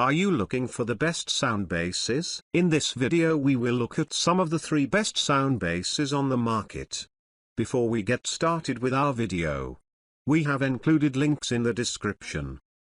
Are you looking for the best sound bases? In this video we will look at some of the 3 best sound bases on the market. Before we get started with our video, we have included links in the description,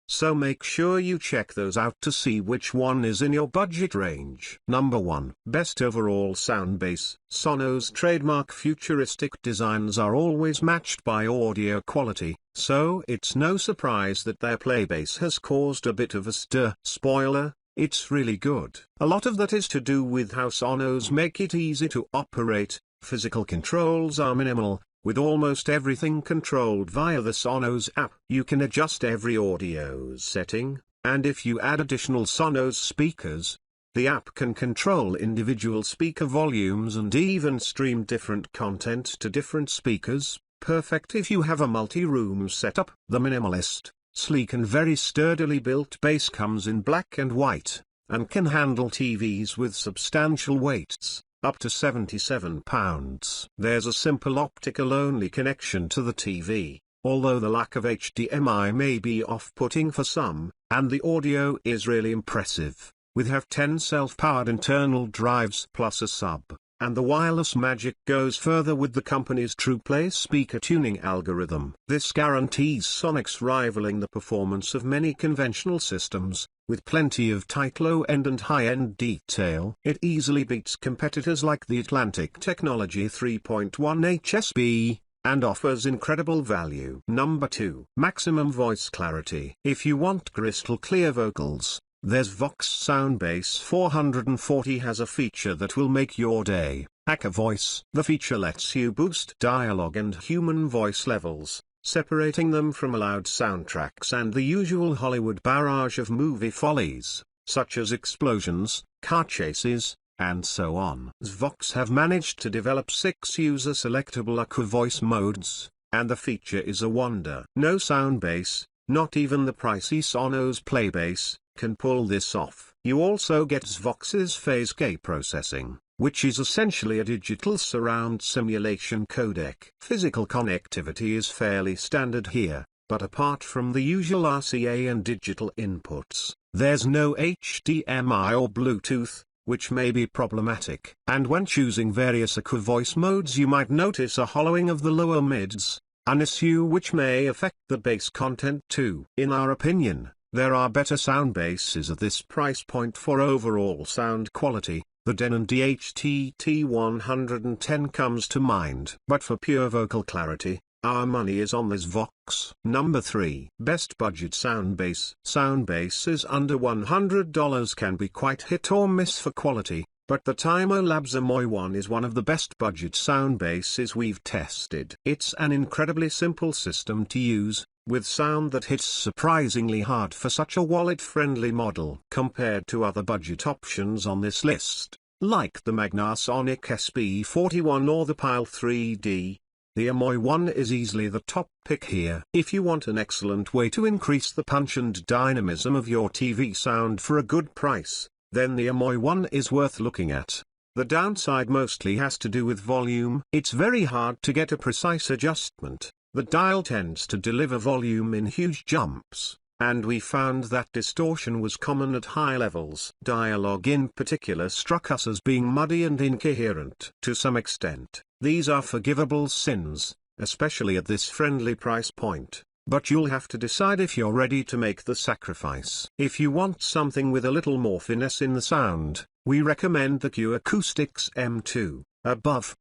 so make sure you check those out to see which one is in your budget range. Number 1. Best overall sound base. Sonos' trademark futuristic designs are always matched by audio quality, so it's no surprise that their Playbase has caused a bit of a stir. Spoiler, it's really good. A lot of that is to do with how Sonos make it easy to operate. Physical controls are minimal, with almost everything controlled via the Sonos app. You can adjust every audio setting, and if you add additional Sonos speakers, the app can control individual speaker volumes and even stream different content to different speakers, perfect if you have a multi-room setup. The minimalist, sleek and very sturdily built base comes in black and white, and can handle TVs with substantial weights, up to 77 pounds. There's a simple optical-only connection to the TV, although the lack of HDMI may be off-putting for some, and the audio is really impressive, with have 10 self-powered internal drives plus a sub, and the wireless magic goes further with the company's TruePlay speaker tuning algorithm. This guarantees sonics rivaling the performance of many conventional systems, with plenty of tight low-end and high-end detail. It easily beats competitors like the Atlantic Technology 3.1 HSB, and offers incredible value. Number 2. Maximum voice clarity. If you want crystal clear vocals, there's Vox Soundbase 440 has a feature that will make your day. Hacker Voice. The feature lets you boost dialogue and human voice levels, separating them from loud soundtracks and the usual Hollywood barrage of movie follies, such as explosions, car chases, and so on. Vox have managed to develop 6 user-selectable Aqua voice modes, and the feature is a wonder. No sound base, not even the pricey Sonos Playbase, can pull this off. You also get Vox's Phase K processing, which is essentially a digital surround simulation codec. Physical connectivity is fairly standard here, but apart from the usual RCA and digital inputs, there's no HDMI or Bluetooth, which may be problematic. And when choosing various Aqua voice modes you might notice a hollowing of the lower mids, an issue which may affect the bass content too. In our opinion, there are better sound bases at this price point for overall sound quality. The Denon DHT T110 comes to mind. But for pure vocal clarity, our money is on this Vox. Number 3. Best budget sound base. Sound bases under $100 can be quite hit or miss for quality, but the Time Labs Amoy one is one of the best budget sound bases we've tested. It's an incredibly simple system to use, with sound that hits surprisingly hard for such a wallet-friendly model. Compared to other budget options on this list, like the Magnasonic SB41 or the Pile 3D, the Amoy one is easily the top pick here. If you want an excellent way to increase the punch and dynamism of your TV sound for a good price, then the Amoy one is worth looking at. The downside mostly has to do with volume. It's very hard to get a precise adjustment. The dial tends to deliver volume in huge jumps, and we found that distortion was common at high levels. Dialogue in particular struck us as being muddy and incoherent. To some extent, these are forgivable sins, especially at this friendly price point, but you'll have to decide if you're ready to make the sacrifice. If you want something with a little more finesse in the sound, we recommend the Q Acoustics M2. Above,